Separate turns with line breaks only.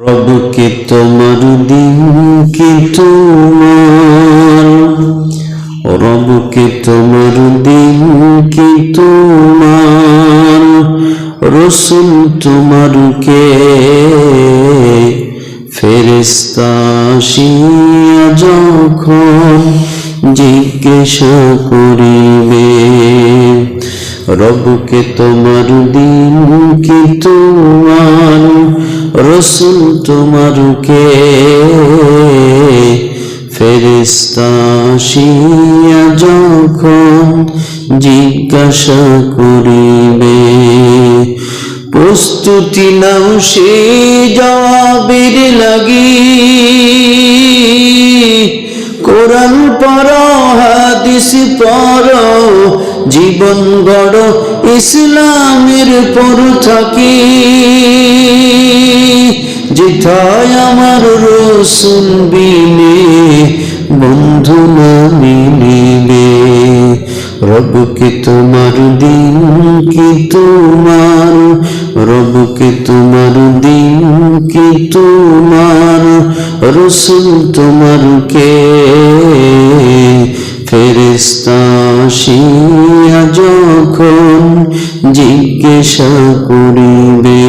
রবকে তোমার দিন কি তোমার, রবকে তোমার দিন কি তোমার, রসুল তোমার কে ফেরেশতা আসিয়া যখন জিজ্ঞাসা করিবে, রবকে তোমার দিন কি তোমার, রসুল তোমার কে ফেরেশতা আসিয়া যখন জিজ্ঞাসা করিবে, প্রস্তুতি নাও সে জবাবের লাগি, কোরআন পড়ো হাদিস পড়ো, জীবন গড়ো ইসলামের পর থাকি, যেথায় আমার রসুল বিনে বন্ধু না মিলিবে, রবকে তোমার দিন কি তোমার, রবকে তোমার দিন কি তোমার, রসুল তোমার কে ফেরেশতা আসিয়া যখন জিজ্ঞাসা করিবে।